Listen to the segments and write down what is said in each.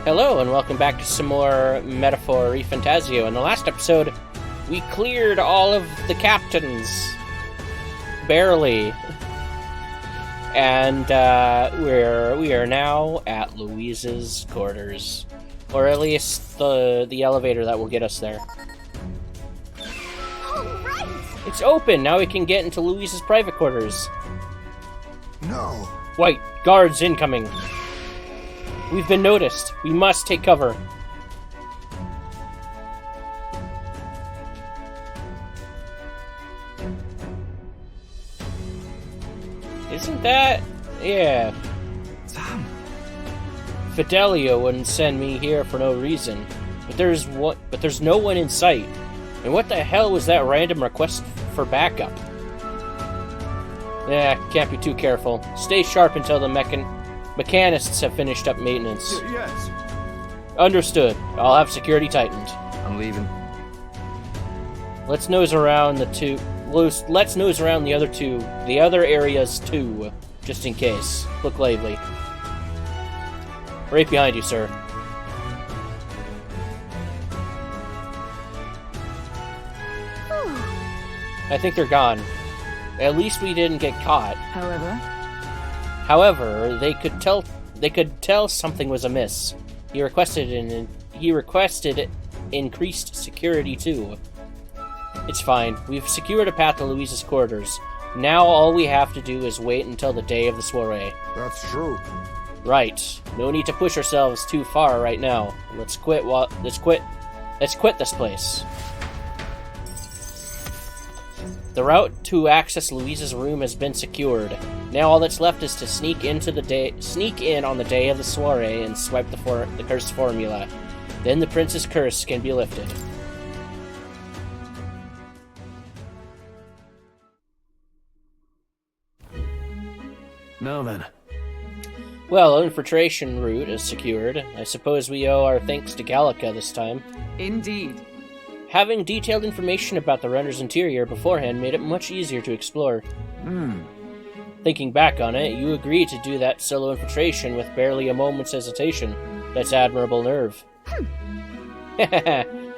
Hello, and welcome back to some more Metaphor ReFantazio. In the last episode, we cleared all of the captains. Barely. And we are now at Louise's quarters. Or at least the elevator that will get us there. All right. It's open! Now we can get into Louise's private quarters. No. White, guards incoming. We've been noticed. We must take cover. Isn't that... yeah. Sam. Fidelio wouldn't send me here for no reason. But there's no one in sight. And what the hell was that random request for backup? Can't be too careful. Stay sharp until the mechanists have finished up maintenance. Yes. Understood. I'll have security tightened. I'm leaving. Let's nose around let's nose around the other areas too, just in case. Look lively. Right behind you, sir. I think they're gone. At least we didn't get caught. However, they could tell something was amiss. He requested increased security too. It's fine. We've secured a path to Louise's quarters. Now all we have to do is wait until the day of the soiree. That's true. Right. No need to push ourselves too far right now. Let's quit this place. The route to access Louise's room has been secured. Now all that's left is to sneak in on the day of the soiree and swipe the curse formula. Then the prince's curse can be lifted. Now then. Well, infiltration route is secured. I suppose we owe our thanks to Gallica this time. Indeed. Having detailed information about the runner's interior beforehand made it much easier to explore. Thinking back on it, you agreed to do that solo infiltration with barely a moment's hesitation. That's admirable nerve.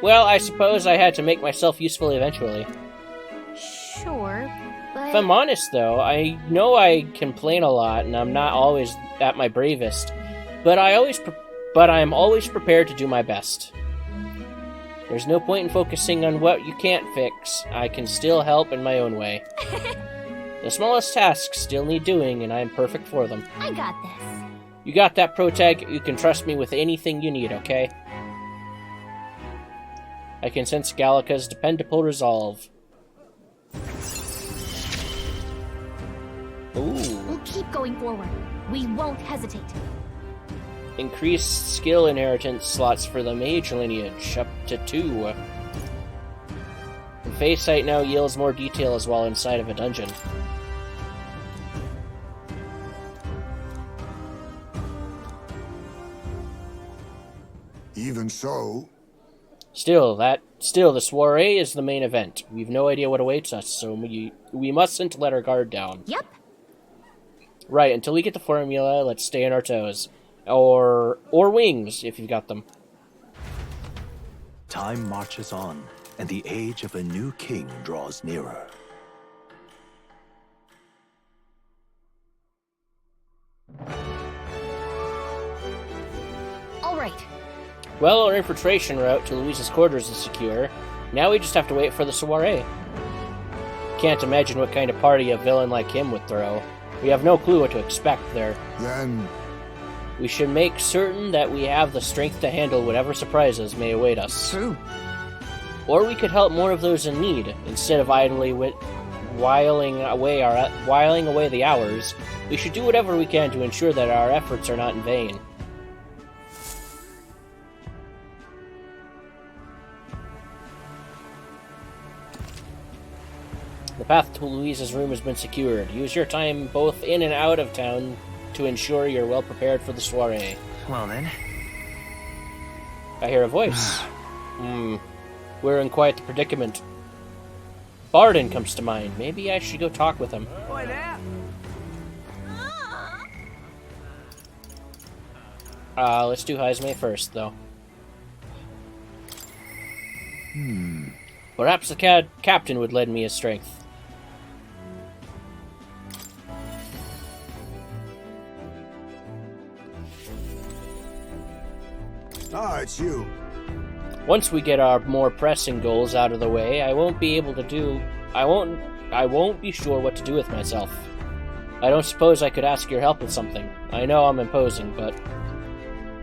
Well, I suppose I had to make myself useful eventually. Sure, but... If I'm honest, though, I know I complain a lot and I'm not always at my bravest, but I'm always prepared to do my best. There's no point in focusing on what you can't fix. I can still help in my own way. The smallest tasks still need doing, and I am perfect for them. I got this. You got that, Protag? You can trust me with anything you need, okay? I can sense Gallica's dependable resolve. Ooh. We'll keep going forward. We won't hesitate. Increased skill inheritance slots for the mage lineage, up to 2. And Face Sight now yields more details while inside of a dungeon. Even so. Still, the soiree is the main event. We've no idea what awaits us, so we mustn't let our guard down. Yep. Right, until we get the formula, let's stay on our toes. Or wings, if you've got them. Time marches on, and the age of a new king draws nearer. All right. Well, our infiltration route to Louise's quarters is secure. Now we just have to wait for the soiree. Can't imagine what kind of party a villain like him would throw. We have no clue what to expect there. Then... we should make certain that we have the strength to handle whatever surprises may await us. True. Or we could help more of those in need. Instead of idly whiling away the hours, we should do whatever we can to ensure that our efforts are not in vain. The path to Louise's room has been secured. Use your time both in and out of town to ensure you're well prepared for the soiree. Well then. I hear a voice. We're in quite the predicament. Barden comes to mind. Maybe I should go talk with him. Boy there. Let's do Heismay first, though. Perhaps the captain would lend me his strength. Ah, it's you. Once we get our more pressing goals out of the way, I won't be sure what to do with myself. I don't suppose I could ask your help with something. I know I'm imposing, but...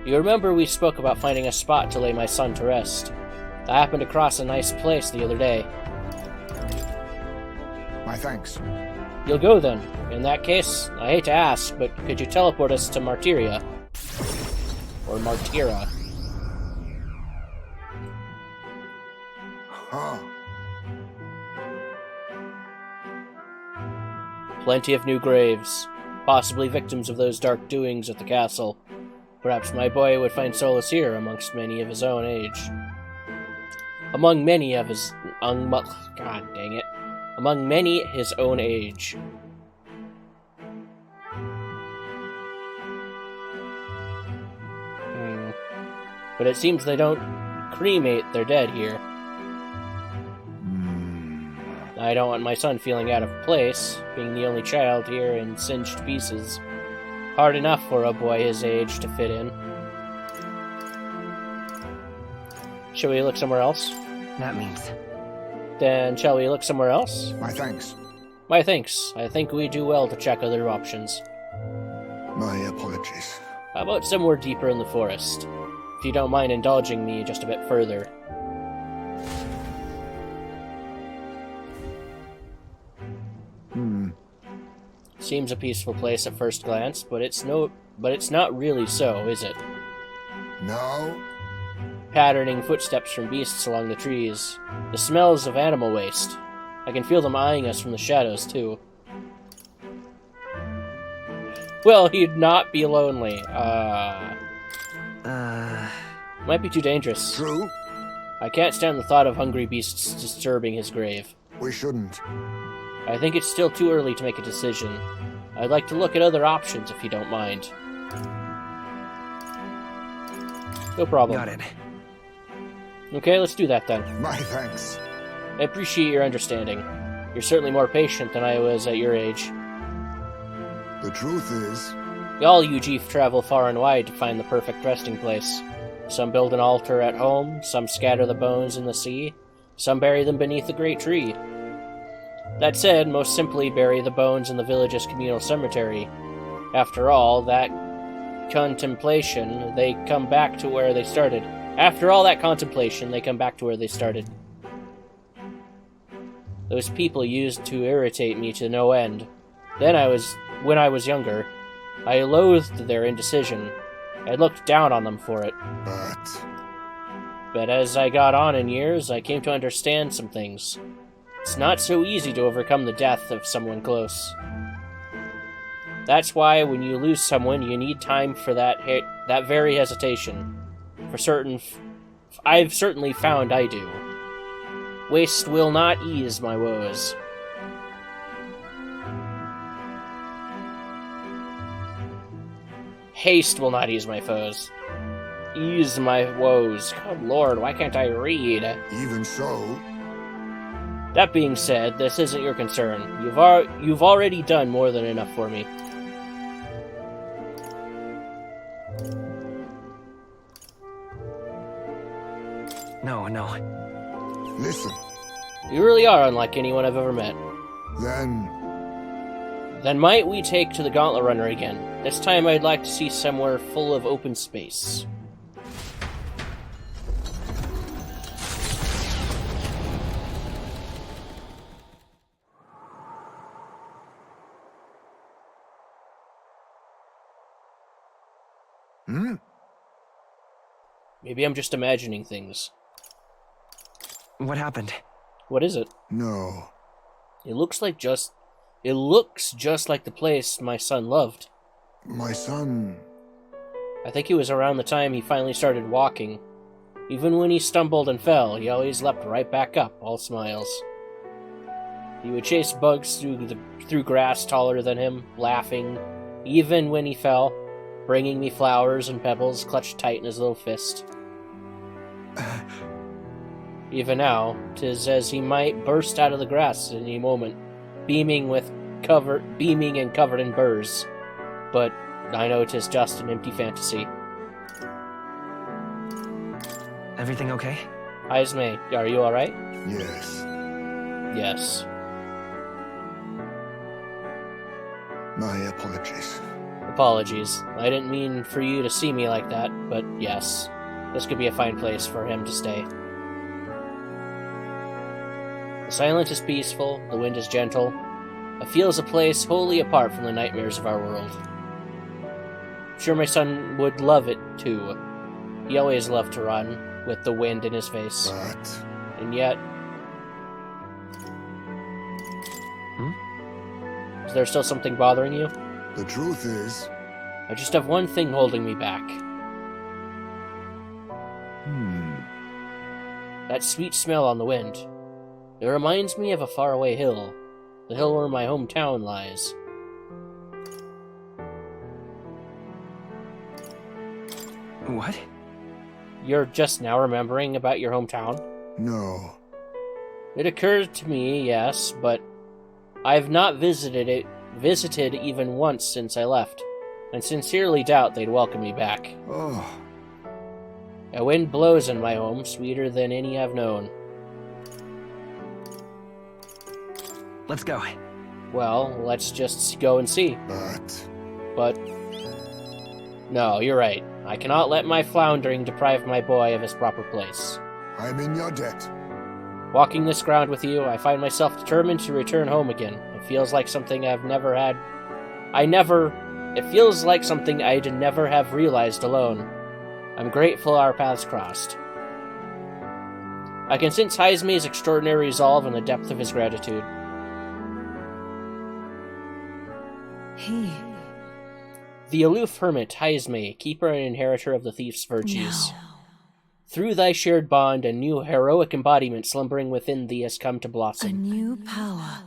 You remember we spoke about finding a spot to lay my son to rest. I happened across a nice place the other day. My thanks. You'll go then. In that case, I hate to ask, but could you teleport us to Martyria? Or Martyra? Huh. Plenty of new graves, possibly victims of those dark doings at the castle. Perhaps my boy would find solace here amongst many of his own age. Among many his own age. But it seems they don't cremate their dead here. I don't want my son feeling out of place, being the only child here in singed to pieces. Hard enough for a boy his age to fit in. Shall we look somewhere else? That means... Then shall we look somewhere else? My thanks. My thanks. I think we do well to check other options. My apologies. How about somewhere deeper in the forest? If you don't mind indulging me just a bit further. Seems a peaceful place at first glance, but it's not really so, is it? No? Patterning footsteps from beasts along the trees. The smells of animal waste. I can feel them eyeing us from the shadows, too. Well, he'd not be lonely. Might be too dangerous. True? I can't stand the thought of hungry beasts disturbing his grave. We shouldn't. I think it's still too early to make a decision. I'd like to look at other options if you don't mind. No problem. Got it. Okay, let's do that then. My thanks. I appreciate your understanding. You're certainly more patient than I was at your age. The truth is... All you Jeef travel far and wide to find the perfect resting place. Some build an altar at home, some scatter the bones in the sea, some bury them beneath a great tree. That said, most simply bury the bones in the village's communal cemetery. After all that contemplation, they come back to where they started. Those people used to irritate me to no end. When I was younger, I loathed their indecision. I looked down on them for it. But as I got on in years, I came to understand some things. It's not so easy to overcome the death of someone close. That's why when you lose someone, you need time for that very hesitation. For certain, I've certainly found I do. Waste will not ease my woes. Haste will not ease my foes. Ease my woes. Good lord, why can't I read? Even so... That being said, this isn't your concern. You've already done more than enough for me. No. Listen. You really are unlike anyone I've ever met. Then might we take to the Gauntlet Runner again? This time I'd like to see somewhere full of open space. Maybe I'm just imagining things. What happened? What is it? no. It looks just like the place my son loved. My son... I think it was around the time he finally started walking. Even when he stumbled and fell, he always leapt right back up, all smiles. He would chase bugs through grass taller than him, laughing, even when he fell. bringing me flowers and pebbles clutched tight in his little fist. Even now, 'tis as he might burst out of the grass at any moment, beaming and covered in burrs. But I know 'tis just an empty fantasy. Everything okay? Heismay, are you alright? Yes. Yes. My apologies. Apologies. I didn't mean for you to see me like that, but yes. This could be a fine place for him to stay. The silence is peaceful, the wind is gentle. It feels a place wholly apart from the nightmares of our world. I'm sure my son would love it, too. He always loved to run, with the wind in his face. But And yet... Is there still something bothering you? the truth is, I just have one thing holding me back. That sweet smell on the wind. It reminds me of a faraway hill. The hill where my hometown lies. What? You're just now remembering about your hometown? no. It occurred to me, yes, but I've not visited even once since I left, and sincerely doubt they'd welcome me back. Oh, A wind blows in my home, sweeter than any I've known. Let's go. Well, let's just go and see. but No, you're right. I cannot let my floundering deprive my boy of his proper place. I'm in your debt. Walking this ground with you, I find myself determined to return home again. It feels like something I've never had. It feels like something I'd never have realized alone. I'm grateful our paths crossed. I can sense Heismay's extraordinary resolve and the depth of his gratitude. The aloof hermit, Heismay, keeper and inheritor of the thief's virtues. No. Through thy shared bond, a new heroic embodiment slumbering within thee has come to A blossom. new power.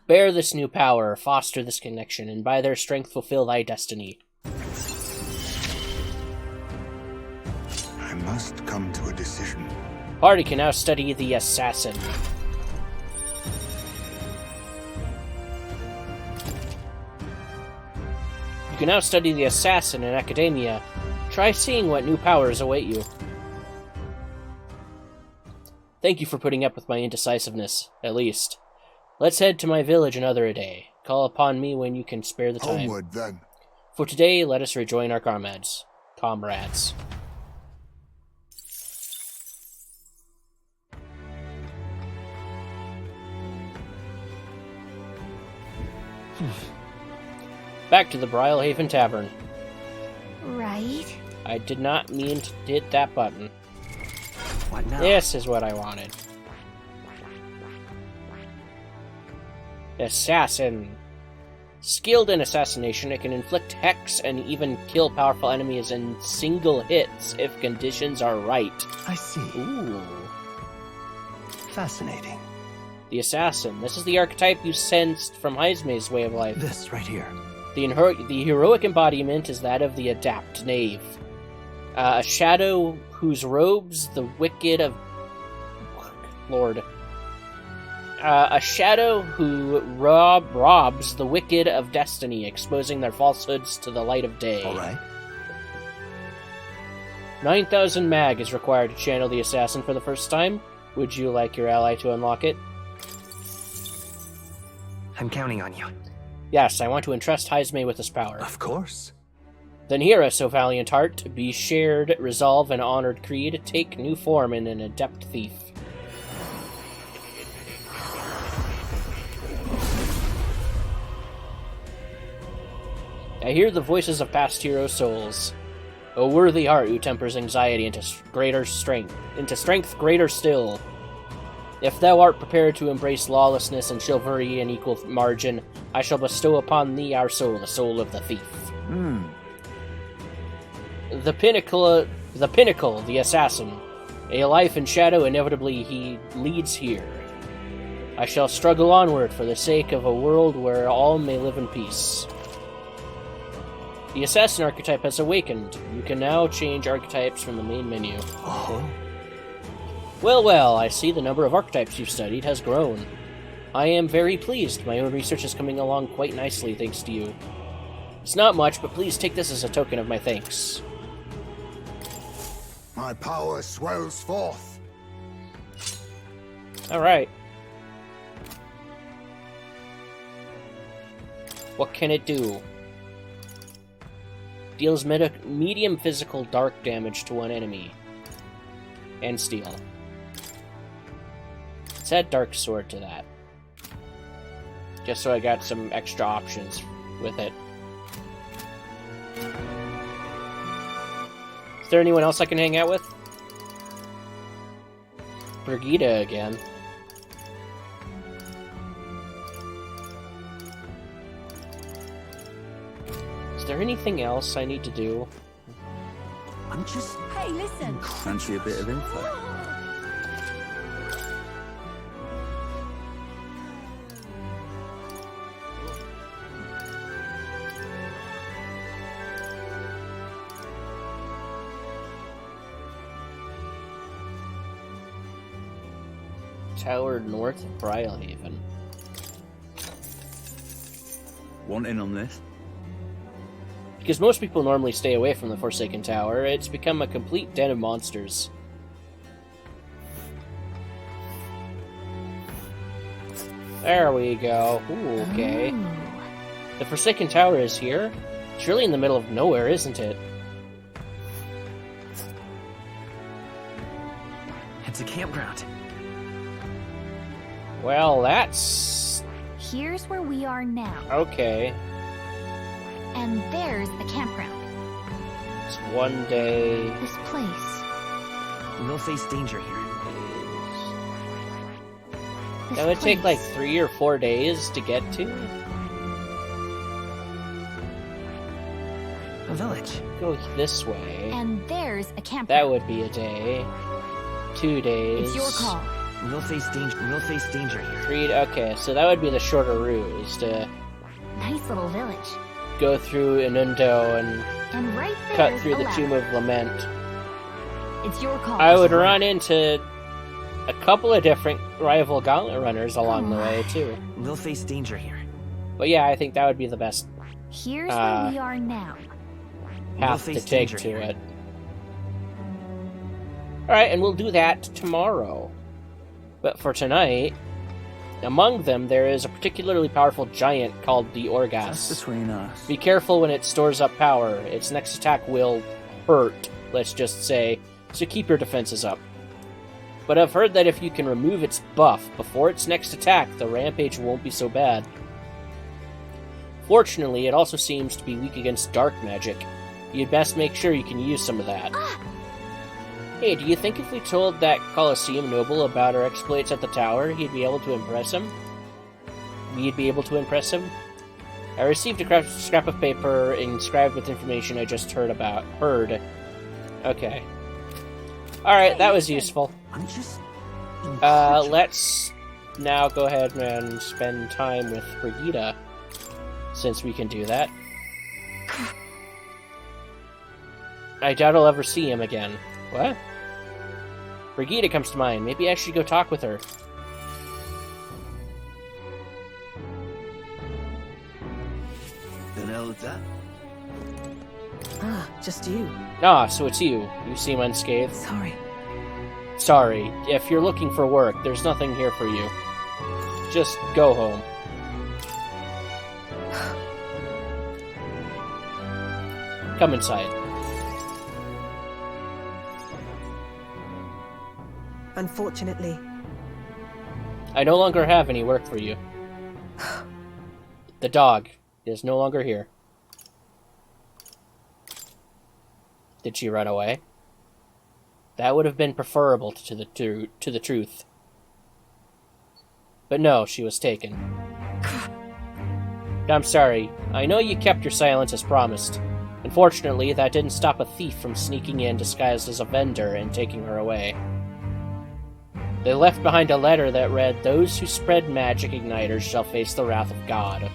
Bear this new power, foster this connection, and by their strength fulfill thy destiny. I must come to a decision. Party can now study the assassin. You can now study the assassin in academia. Try seeing what new powers await you. Thank you for putting up with my indecisiveness, at least. Let's head to my village another day. Call upon me when you can spare the time. Homeward, then. For today, let us rejoin our comrades. Back to the Brylehaven Tavern. Right? I did not mean to hit that button. What now? This is what I wanted. Assassin. Skilled in assassination, it can inflict hex and even kill powerful enemies in single hits if conditions are right. I see. Ooh. Fascinating. The assassin. This is the archetype you sensed from Heismay's way of life. This right here. The heroic embodiment is that of the adept knave. A shadow whose robes the wicked of... Lord. A shadow who robs the wicked of destiny, exposing their falsehoods to the light of day. All right. 9,000 mag is required to channel the assassin for the first time. Would you like your ally to unlock it? I'm counting on you. Yes, I want to entrust Heismay with this power. Of course. Then hear us, O valiant heart. Be shared, resolve, and honored creed. Take new form in an adept thief. I hear the voices of past hero souls. O worthy heart who tempers anxiety into strength greater still. If thou art prepared to embrace lawlessness and chivalry in equal margin, I shall bestow upon thee our soul, the soul of the thief. The pinnacle, the assassin. A life in shadow, inevitably he leads here. I shall struggle onward for the sake of a world where all may live in peace. The assassin archetype has awakened. You can now change archetypes from the main menu. Oh? Well, well, I see the number of archetypes you've studied has grown. I am very pleased. My own research is coming along quite nicely thanks to you. It's not much, but please take this as a token of my thanks. My power swells forth. Alright. What can it do? Deals medium physical dark damage to one enemy. And steel. Let's add Dark Sword to that. Just so I got some extra options with it. Is there anyone else I can hang out with? Brigitta again. Is there anything else I need to do? I'm just Hey, listen! fancy a bit of info. Tower north of Brylehaven. Want in on this? Because most people normally stay away from the Forsaken Tower, it's become a complete den of monsters. There we go. Ooh, okay. Ooh. The Forsaken Tower is here? It's really in the middle of nowhere, isn't it? It's a campground. Well, that's... Here's where we are now. okay. And there's the campground. It's one day... This place. We'll face danger here. This That would take like place. 3 or 4 days to get to. A village. Go this way. And there's a campground. That would be a day. 2 days. It's your call. We'll face danger. We'll face danger here. 3... okay, so that would be the shorter route, is to Nice little village. go through Inundo and And right there's cut through a the ladder. Tomb of Lament. It's your call. I would run into a couple of different rival gauntlet runners along the way, too. We'll face danger here. But yeah, I think that would be the best Here's where we are now. path We'll to face take danger to here. it. Alright, and we'll do that tomorrow. But for tonight, among them there is a particularly powerful giant called the That's Orgas. between us. Be careful when it stores up power. Its next attack will hurt, let's just say, so keep your defenses up. But I've heard that if you can remove its buff before its next attack, the rampage won't be so bad. Fortunately, it also seems to be weak against dark magic. You'd best make sure you can use some of that. Hey, do you think if we told that Colosseum noble about our exploits at the tower, he'd be able to impress him? We'd be able to impress him? I received a scrap of paper inscribed with information I just heard. Okay. Alright, that was useful. I'm just Let's now go ahead and spend time with Brigitta, since we can do that. I doubt I'll ever see him again. What? Brigitta comes to mind. Maybe I should go talk with her. Zelda. Ah, just you. Ah, so it's you. You seem unscathed. Sorry. Sorry, if you're looking for work, there's nothing here for you. Just go home. Come inside. Unfortunately, I no longer have any work for you. The dog is no longer here. Did she run away? That would have been preferable to the truth. But no, she was taken. I'm sorry. I know you kept your silence as promised. Unfortunately, that didn't stop a thief from sneaking in disguised as a vendor and taking her away. They left behind a letter that read, "Those who spread magic igniters shall face the wrath of God."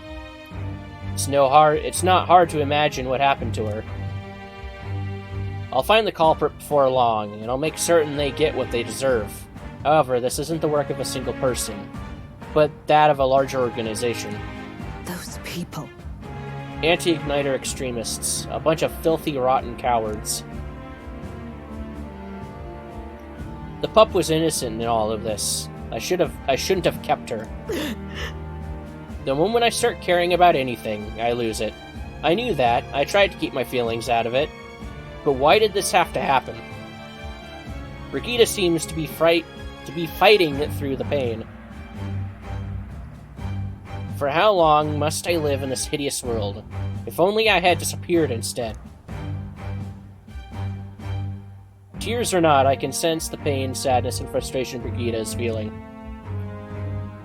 It's not hard to imagine what happened to her. I'll find the culprit before long, and I'll make certain they get what they deserve. However, this isn't the work of a single person, but that of a larger organization. Those people. Anti-Igniter extremists. A bunch of filthy, rotten cowards. The pup was innocent in all of this. I shouldn't have kept her. The moment I start caring about anything, I lose it. I knew that. I tried to keep my feelings out of it. But why did this have to happen? Brigitta seems to be fighting it through the pain. For how long must I live in this hideous world? If only I had disappeared instead. Tears or not, I can sense the pain, sadness, and frustration Brigitta is feeling.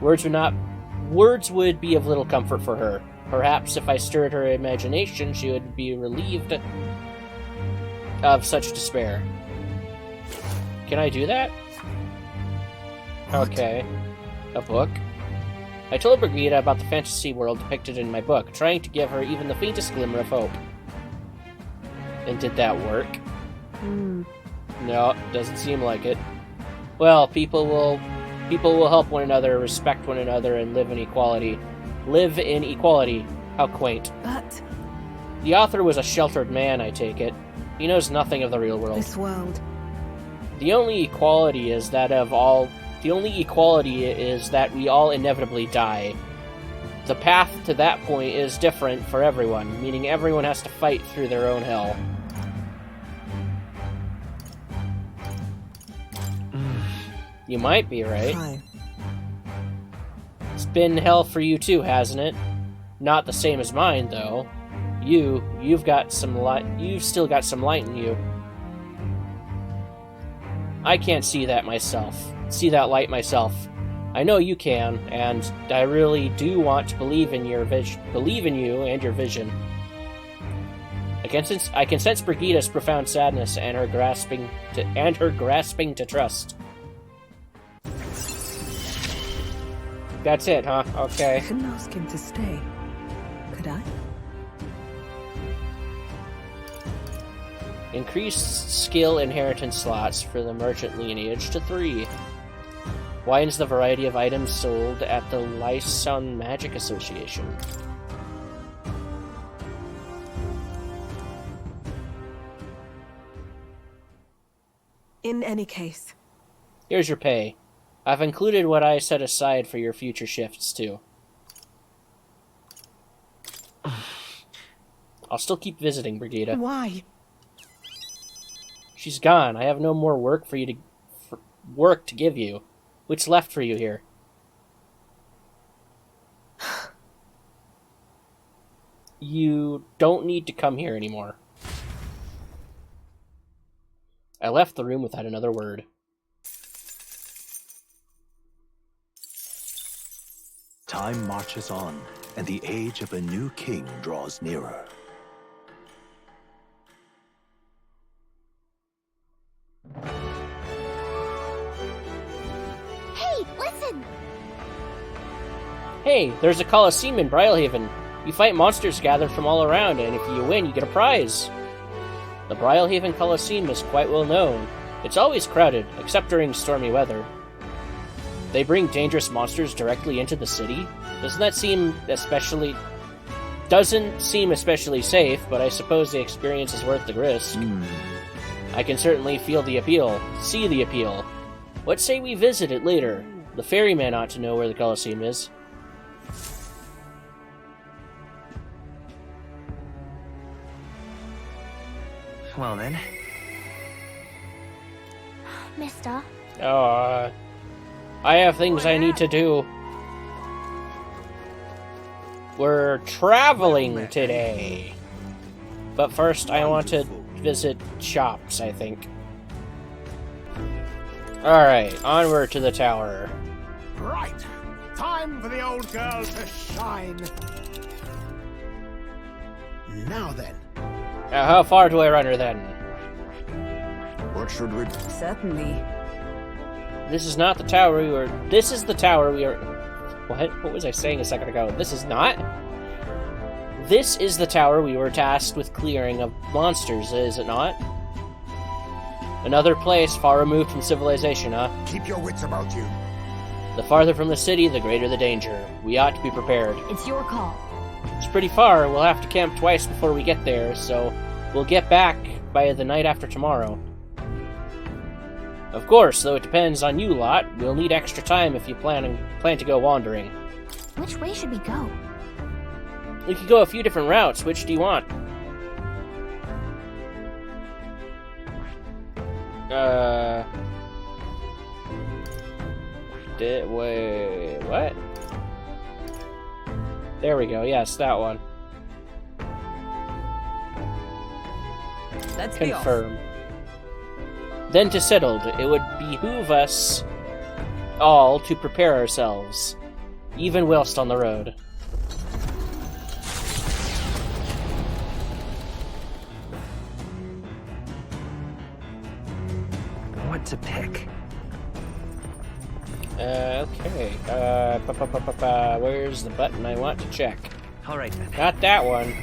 Words would be of little comfort for her. Perhaps if I stirred her imagination, she would be relieved of such despair. Can I do that? What? Okay. A book? I told Brigitta about the fantasy world depicted in my book, trying to give her even the faintest glimmer of hope. And did that work? No, doesn't seem like it. Well, people will help one another, respect one another, and live in equality. Live in equality. How quaint. But The author was a sheltered man, I take it. He knows nothing of the real world. this world. The only equality is that we all inevitably die. The path to that point is different for everyone, meaning everyone has to fight through their own hell. You might be right. Fine. It's been hell for you too, hasn't it? Not the same as mine, though. You've got some light. You've still got some light in you. I can't see that light myself. I know you can, and I really do want to believe in you and your vision. I can sense Brigitta's profound sadness and her grasping to trust. That's it, huh? Okay. I couldn't ask him to stay. Could I? Increased skill inheritance slots for the merchant lineage to 3. Widens the variety of items sold at the Lyson Magic Association. In any case, Here's your pay. I've included what I set aside for your future shifts, too. I'll still keep visiting, Brigitta. why? She's gone. I have no more work to give you. What's left for you here? You don't need to come here anymore. I left the room without another word. Time marches on, and the age of a new king draws nearer. Hey, listen! Hey, there's a Coliseum in Brilehaven. You fight monsters gathered from all around, and if you win, you get a prize. The Brilehaven Coliseum is quite well known. It's always crowded, except during stormy weather. They bring dangerous monsters directly into the city? Doesn't seem especially safe, but I suppose the experience is worth the risk. I can certainly see the appeal. What say we visit it later? The ferryman ought to know where the Coliseum is. Well then. Mister. Oh, I have things I need to do. We're traveling today. But first, I want to visit shops, I think. Alright, onward to the tower. Right. Time for the old girl to shine. Now then. Now, how far do I run her then? What should we do? Certainly. This is not the tower we were... This is the tower we are... What? What was I saying a second ago? This is not? This is the tower we were tasked with clearing of monsters, is it not? Another place far removed from civilization, huh? Keep your wits about you. The farther from the city, the greater the danger. We ought to be prepared. It's your call. It's pretty far. We'll have to camp twice before we get there, so we'll get back by the night after tomorrow. Of course, though it depends on you lot, we'll need extra time if you plan to go wandering. Which way should we go? We could go a few different routes. Which do you want? Wait, what? There we go, yes, that one. Let's be off. Confirm. Then to settled, it would behoove us all to prepare ourselves, even whilst on the road. What to pick? Okay. Where's the button I want to check? All right then. Not that one.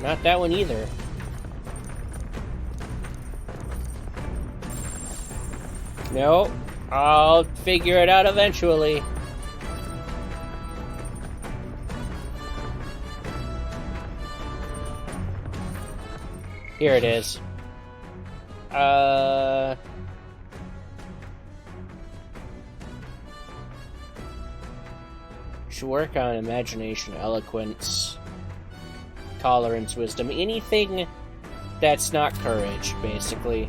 Not that one either. No, I'll figure it out eventually. Here it is. Should work on imagination, eloquence, tolerance, wisdom, anything that's not courage, basically.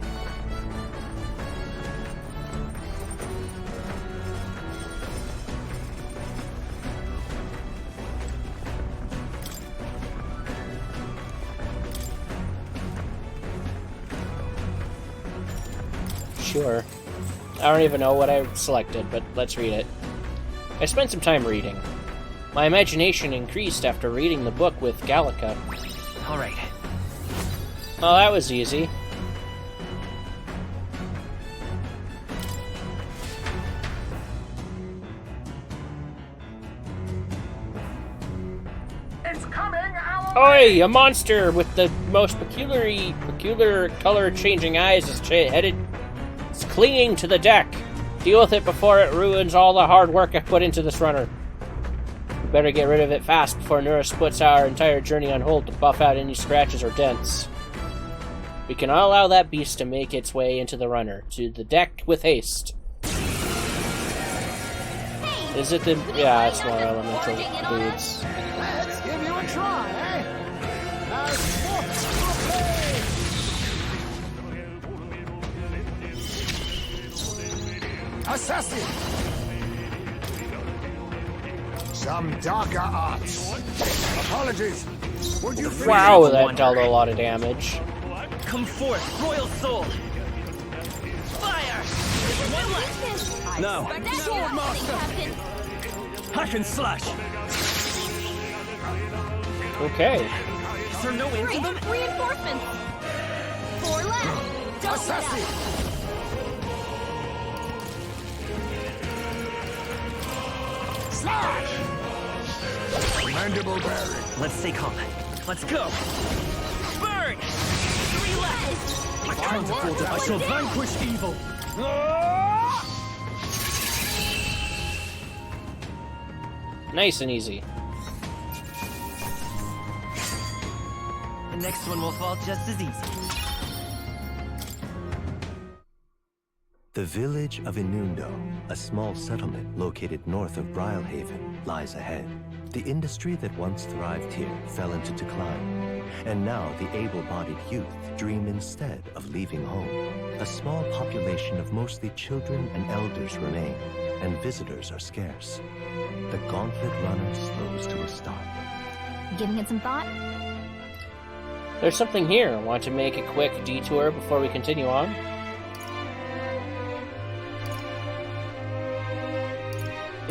Sure. I don't even know what I selected, but let's read it. I spent some time reading. My imagination increased after reading the book with Gallica. All right. Oh, that was easy. It's coming our Oi! A monster with the most peculiar color-changing eyes is headed. It's clinging to the deck. Deal with it before it ruins all the hard work I put into this runner. We better get rid of it fast before Nurse puts our entire journey on hold to buff out any scratches or dents. We cannot allow that beast to make its way into the runner. To the deck with haste. Is it the... Yeah, it's more elemental dudes. Let's give you a try, eh? Assassin! Some darker arts. Apologies. Would you finish Wow, it? that dealt a lot of damage. Come forth, royal soul. Fire! No. Captain. Hack and slash. Okay. Is there no end to them? Reinforcements. 4 left. Don't Assassin! Slash! Mandible bearing. Let's stay calm. Let's go. Burn! 3 left. I can't afford it. I shall vanquish evil. Nice and easy. The next one will fall just as easy. The village of Inundo, a small settlement located north of Brylehaven, lies ahead. The industry that once thrived here fell into decline, and now the able-bodied youth dream instead of leaving home. A small population of mostly children and elders remain, and visitors are scarce. The gauntlet runner slows to a stop. Giving it some thought? There's something here. Want to make a quick detour before we continue on?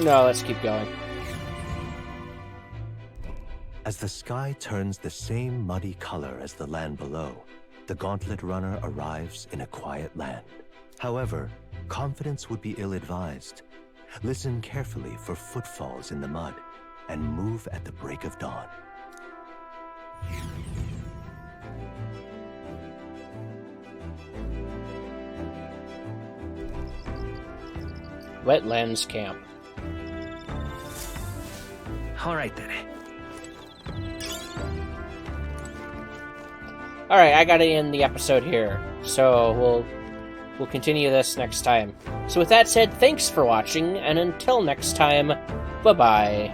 No, let's keep going. As the sky turns the same muddy color as the land below, the gauntlet runner arrives in a quiet land. However, confidence would be ill-advised. Listen carefully for footfalls in the mud, and move at the break of dawn. Wetlands Camp. Alright then. Alright, I gotta end the episode here. So we'll continue this next time. So with that said, thanks for watching, and until next time, bye-bye.